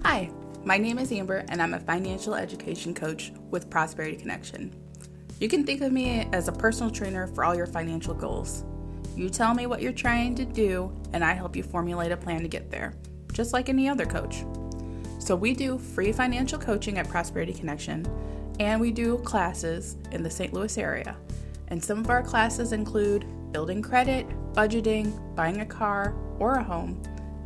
Hi, my name is Amber and I'm a financial education coach with Prosperity Connection. You can think of me as a personal trainer for all your financial goals. You tell me what you're trying to do and I help you formulate a plan to get there, just like any other coach. So we do free financial coaching at Prosperity Connection and we do classes in the St. Louis area. And some of our classes include building credit, budgeting, buying a car or a home.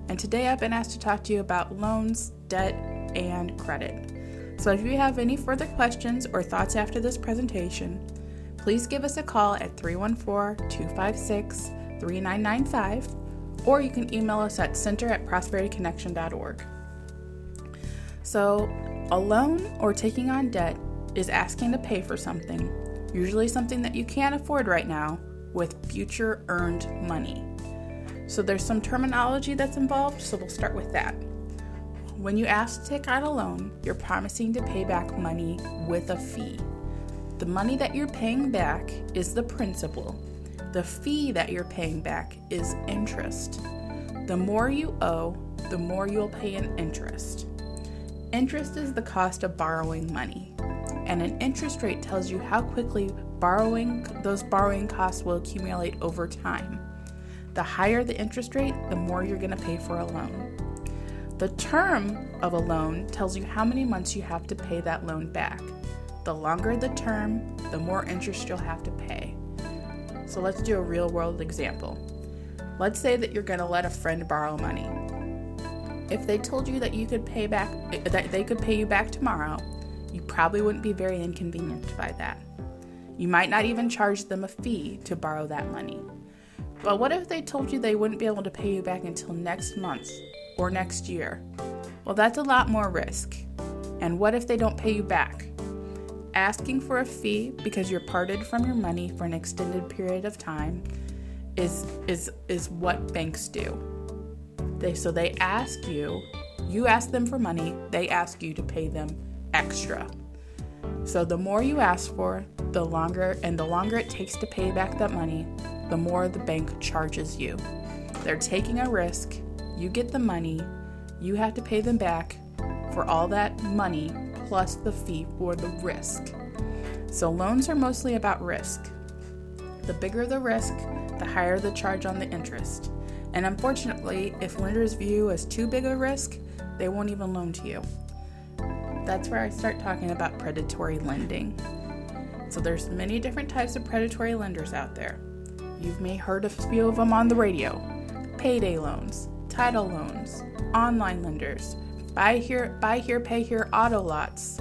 And today I've been asked to talk to you about loans, debt, and credit. So if you have any further questions or thoughts after this presentation, please give us a call at 314-256-3995, or you can email us at center@prosperityconnection.org. So a loan or taking on debt is asking to pay for something, usually something that you can't afford right now, with future earned money. So there's some terminology that's involved, so we'll start with that. When you ask to take out a loan, you're promising to pay back money with a fee. The money that you're paying back is the principal. The fee that you're paying back is interest. The more you owe, the more you'll pay in interest. Interest is the cost of borrowing money, and an interest rate tells you how quickly those borrowing costs will accumulate over time. The higher the interest rate, the more you're going to pay for a loan. The term of a loan tells you how many months you have to pay that loan back. The longer the term, the more interest you'll have to pay. So let's do a real world example. Let's say that you're going to let a friend borrow money. If they told you that they could pay you back tomorrow, you probably wouldn't be very inconvenienced by that. You might not even charge them a fee to borrow that money. But what if they told you they wouldn't be able to pay you back until next month or next year? Well, that's a lot more risk. And what if they don't pay you back? Asking for a fee because you're parted from your money for an extended period of time is what banks do. They ask you ask them for money, they ask you to pay them extra. So the more you ask for, the longer it takes to pay back that money, the more the bank charges you. They're taking a risk, you get the money, you have to pay them back for all that money plus the fee for the risk. So loans are mostly about risk. The bigger the risk, the higher the charge on the interest. And unfortunately, if lenders view you as too big a risk, they won't even loan to you. That's where I start talking about predatory lending. So there's many different types of predatory lenders out there. You've may heard a few of them on the radio. Payday loans, title loans, online lenders, buy here, pay here auto lots.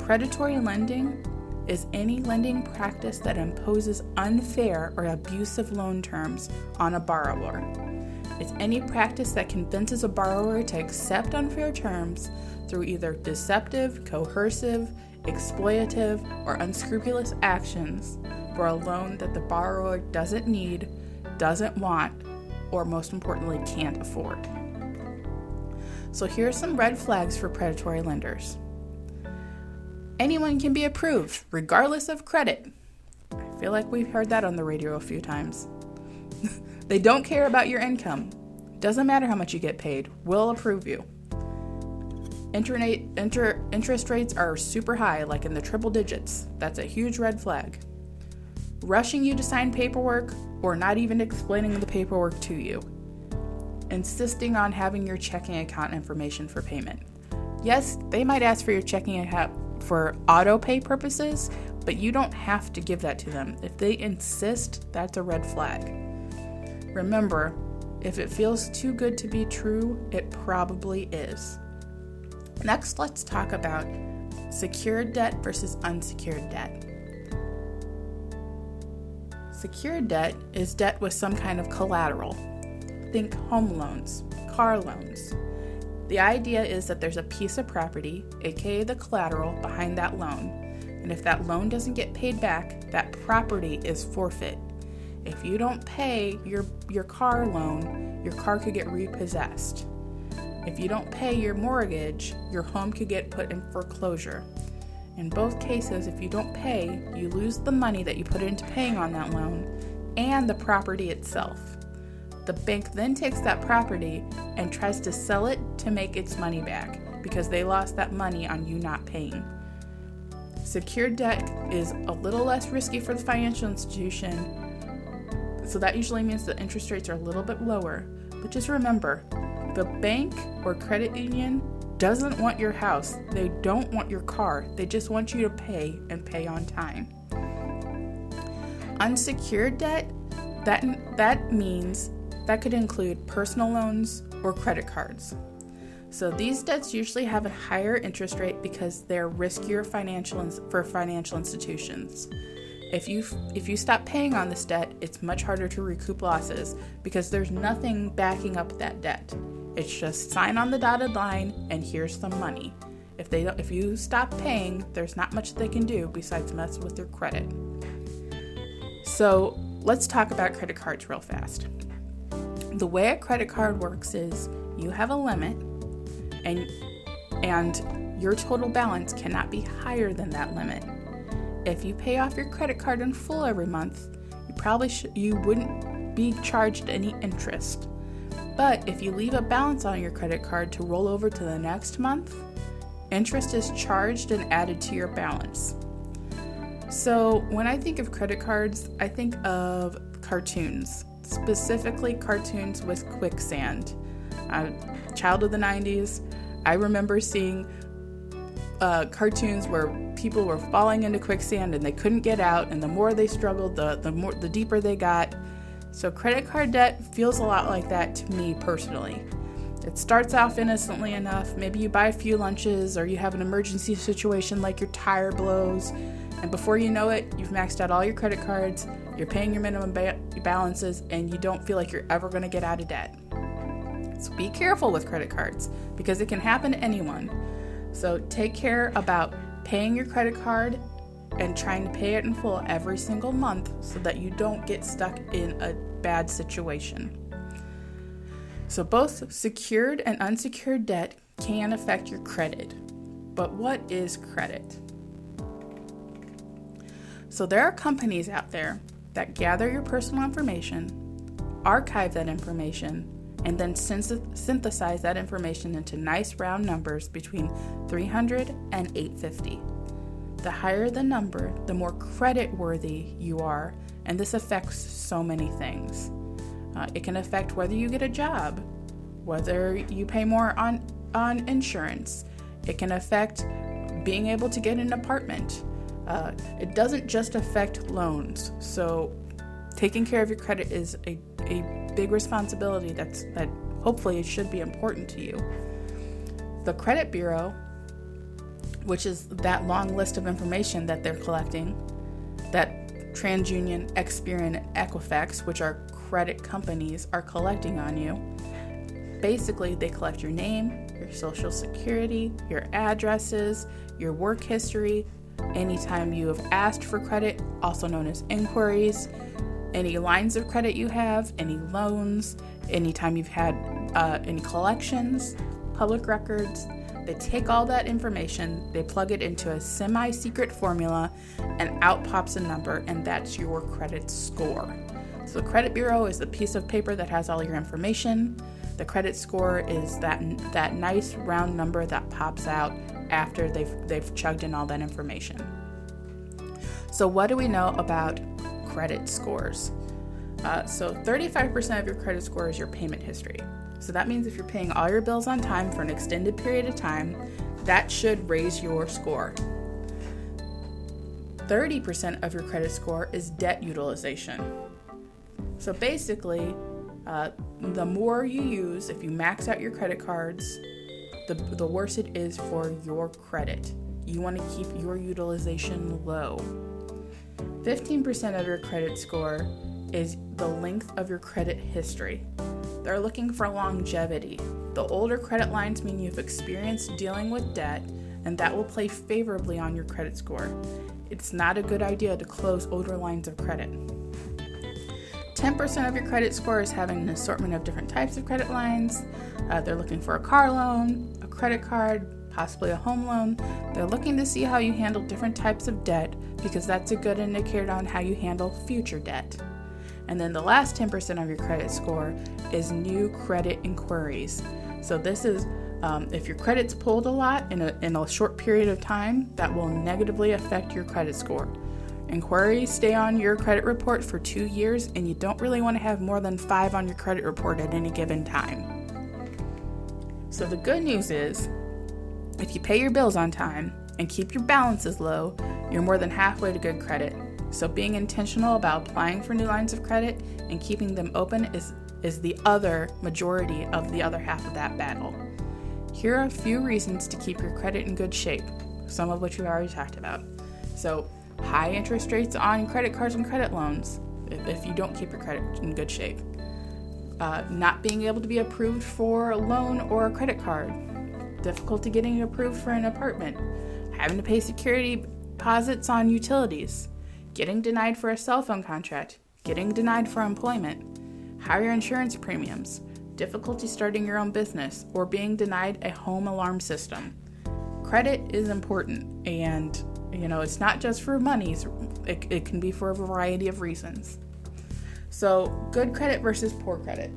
Predatory lending is any lending practice that imposes unfair or abusive loan terms on a borrower. It's any practice that convinces a borrower to accept unfair terms through either deceptive, coercive, exploitative, or unscrupulous actions for a loan that the borrower doesn't need, doesn't want, or most importantly, can't afford. So here are some red flags for predatory lenders. Anyone can be approved, regardless of credit. I feel like we've heard that on the radio a few times. They don't care about your income. Doesn't matter how much you get paid, we'll approve you. Interest rates are super high, like in the triple digits. That's a huge red flag. Rushing you to sign paperwork or not even explaining the paperwork to you. Insisting on having your checking account information for payment. Yes, they might ask for your checking account for auto pay purposes, but you don't have to give that to them. If they insist, that's a red flag. Remember, if it feels too good to be true, it probably is. Next, let's talk about secured debt versus unsecured debt. Secured debt is debt with some kind of collateral. Think home loans, car loans. The idea is that there's a piece of property, aka the collateral, behind that loan. And if that loan doesn't get paid back, that property is forfeit. If you don't pay your car loan, your car could get repossessed. If you don't pay your mortgage, your home could get put in foreclosure. In both cases, if you don't pay, you lose the money that you put into paying on that loan and the property itself. The bank then takes that property and tries to sell it to make its money back. because they lost that money on you not paying. Secured debt is a little less risky for the financial institution, so that usually means the interest rates are a little bit lower. But just remember, the bank or credit union doesn't want your house. They don't want your car. They just want you to pay and pay on time. Unsecured debt, that means that could include personal loans or credit cards. So these debts usually have a higher interest rate because they're riskier for financial institutions. If you stop paying on this debt, it's much harder to recoup losses because there's nothing backing up that debt. It's just sign on the dotted line and here's some money. If you stop paying, there's not much they can do besides mess with your credit. So let's talk about credit cards real fast. The way a credit card works is you have a limit and your total balance cannot be higher than that limit. If you pay off your credit card in full every month, you wouldn't be charged any interest. But if you leave a balance on your credit card to roll over to the next month, interest is charged and added to your balance. So when I think of credit cards, I think of cartoons, specifically cartoons with quicksand. Child of the 90s, I remember seeing cartoons where people were falling into quicksand and they couldn't get out, and the more they struggled, the deeper they got. So credit card debt feels a lot like that to me personally. It starts off innocently enough. Maybe you buy a few lunches or you have an emergency situation like your tire blows, and before you know it, you've maxed out all your credit cards, you're paying your minimum balances, and you don't feel like you're ever going to get out of debt. So be careful with credit cards because it can happen to anyone. So take care about paying your credit card and trying to pay it in full every single month so that you don't get stuck in a bad situation. So both secured and unsecured debt can affect your credit. But what is credit? So there are companies out there that gather your personal information, archive that information, and then synthesize that information into nice round numbers between 300 and 850. The higher the number, the more credit-worthy you are, and this affects so many things. It can affect whether you get a job, whether you pay more on insurance. It can affect being able to get an apartment. It doesn't just affect loans. So taking care of your credit is a big responsibility that hopefully it should be important to you. The credit bureau, which is that long list of information that they're collecting, that TransUnion, Experian, and Equifax, which are credit companies, are collecting on you. Basically, they collect your name, your social security, your addresses, your work history, anytime you have asked for credit, also known as inquiries, any lines of credit you have, any loans, anytime you've had any collections, public records. They take all that information, they plug it into a semi-secret formula, and out pops a number, and that's your credit score. So the credit bureau is the piece of paper that has all your information. The credit score is that nice round number that pops out after they've chugged in all that information. So what do we know about credit scores? So 35% of your credit score is your payment history. So that means if you're paying all your bills on time for an extended period of time, that should raise your score. 30% of your credit score is debt utilization. So basically, the more you use, if you max out your credit cards, the worse it is for your credit. You want to keep your utilization low. 15% of your credit score is the length of your credit history. They're looking for longevity. The older credit lines mean you've experienced dealing with debt, and that will play favorably on your credit score. It's not a good idea to close older lines of credit. 10% of your credit score is having an assortment of different types of credit lines. They're looking for a car loan, a credit card, possibly a home loan. They're looking to see how you handle different types of debt because that's a good indicator on how you handle future debt. And then the last 10% of your credit score is new credit inquiries. So this is If your credit's pulled a lot in a short period of time, that will negatively affect your credit score. Inquiries stay on your credit report for 2 years, and you don't really want to have more than 5 on your credit report at any given time. So the good news is, if you pay your bills on time and keep your balances low, you're more than halfway to good credit. So being intentional about applying for new lines of credit and keeping them open is the other majority of the other half of that battle. Here are a few reasons to keep your credit in good shape, some of which we've already talked about. So, high interest rates on credit cards and credit loans if you don't keep your credit in good shape. Not being able to be approved for a loan or a credit card. Difficulty getting approved for an apartment. Having to pay security deposits on utilities. Getting denied for a cell phone contract. Getting denied for employment. Higher insurance premiums. Difficulty starting your own business, or being denied a home alarm system. Credit is important, and it's not just for money, it can be for a variety of reasons. So, good credit versus poor credit.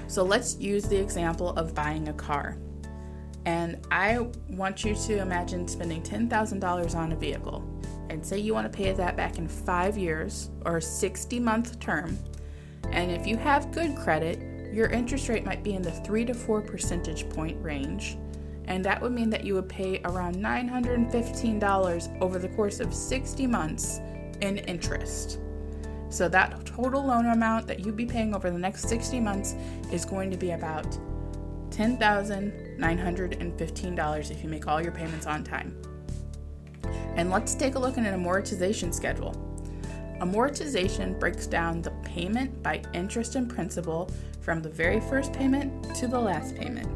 So let's use the example of buying a car. And I want you to imagine spending $10,000 on a vehicle, and say you want to pay that back in 5 years or a 60-month term. And if you have good credit, your interest rate might be in the 3 to 4 percentage point range, and that would mean that you would pay around $915 over the course of 60 months in interest. So that total loan amount that you'd be paying over the next 60 months is going to be about $10,915 if you make all your payments on time. And let's take a look at an amortization schedule. Amortization breaks down the payment by interest and principal from the very first payment to the last payment.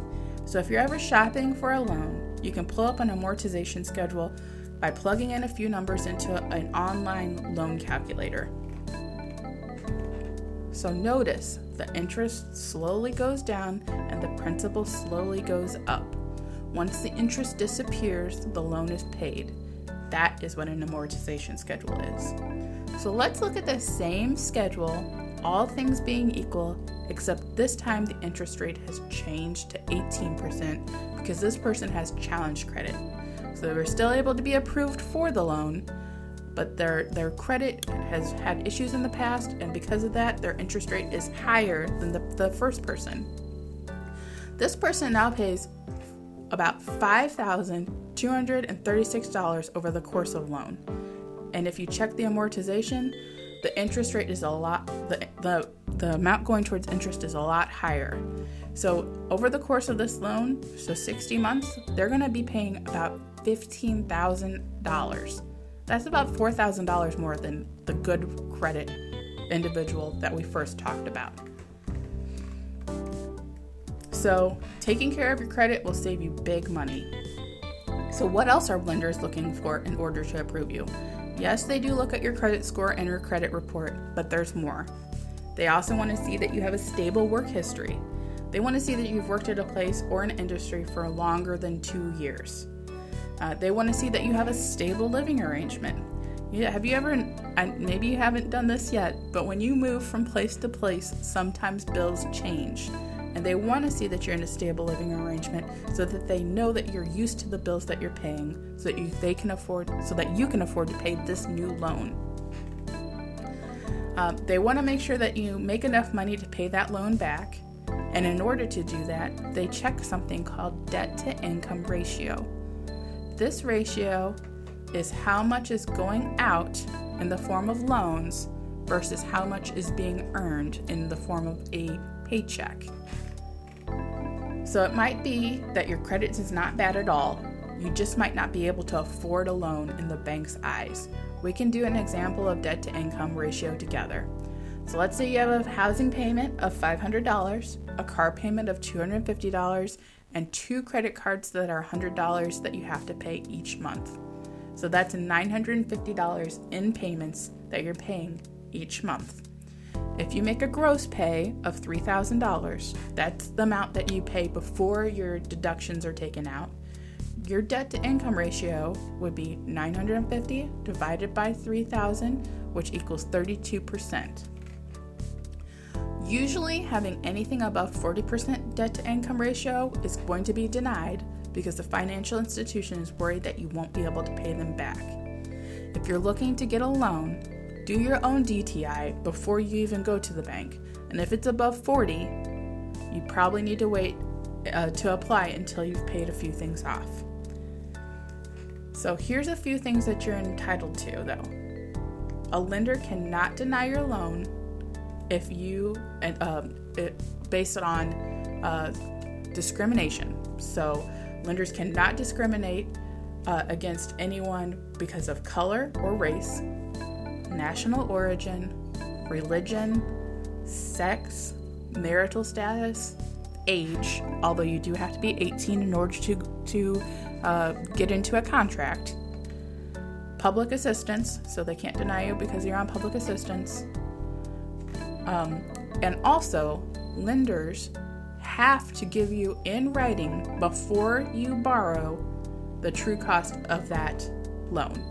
So if you're ever shopping for a loan, you can pull up an amortization schedule by plugging in a few numbers into an online loan calculator. So notice the interest slowly goes down and the principal slowly goes up. Once the interest disappears, the loan is paid. That is what an amortization schedule is. So let's look at the same schedule, all things being equal, except this time the interest rate has changed to 18% because this person has challenge credit. So they were still able to be approved for the loan, but their credit has had issues in the past, and because of that, their interest rate is higher than the first person. This person now pays about $5,236 over the course of loan. And if you check the amortization, the interest rate is a lot, the amount going towards interest is a lot higher. So over the course of this loan, so 60 months, they're going to be paying about $15,000. That's about $4,000 more than the good credit individual that we first talked about. So taking care of your credit will save you big money. So what else are lenders looking for in order to approve you? Yes, they do look at your credit score and your credit report, but there's more. They also want to see that you have a stable work history. They want to see that you've worked at a place or an industry for longer than 2 years. They want to see that you have a stable living arrangement. Have you ever, maybe you haven't done this yet, but when you move from place to place, sometimes bills change. And they want to see that you're in a stable living arrangement so that they know that you're used to the bills that you're paying, so that you can afford to pay this new loan. They want to make sure that you make enough money to pay that loan back. And in order to do that, they check something called debt to income ratio. This ratio is how much is going out in the form of loans versus how much is being earned in the form of a paycheck. So it might be that your credit is not bad at all. You just might not be able to afford a loan in the bank's eyes. We can do an example of debt to income ratio together. So let's say you have a housing payment of $500, a car payment of $250, and 2 credit cards that are $100 that you have to pay each month. So that's $950 in payments that you're paying each month. If you make a gross pay of $3,000, that's the amount that you pay before your deductions are taken out. Your debt to income ratio would be 950 divided by 3,000, which equals 32%. Usually, having anything above 40% debt to income ratio is going to be denied because the financial institution is worried that you won't be able to pay them back. If you're looking to get a loan, do your own DTI before you even go to the bank. And if it's above 40, you probably need to wait to apply until you've paid a few things off. So here's a few things that you're entitled to, though. A lender cannot deny your loan if you based on discrimination. So lenders cannot discriminate against anyone because of color or race, national origin, religion, sex, marital status, age, although you do have to be 18 in order to get into a contract, public assistance, so they can't deny you because you're on public assistance, and also lenders have to give you in writing before you borrow the true cost of that loan.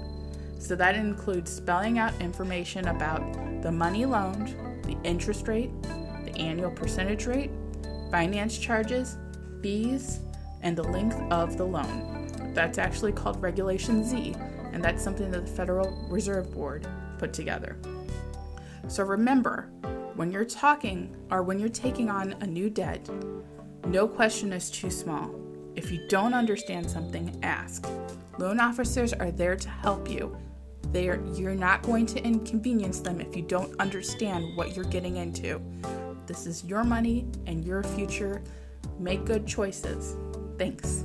So that includes spelling out information about the money loaned, the interest rate, the annual percentage rate, finance charges, fees, and the length of the loan. That's actually called Regulation Z, and that's something that the Federal Reserve Board put together. So remember, when you're taking on a new debt, no question is too small. If you don't understand something, ask. Loan officers are there to help you. You're not going to inconvenience them if you don't understand what you're getting into. This is your money and your future. Make good choices. Thanks.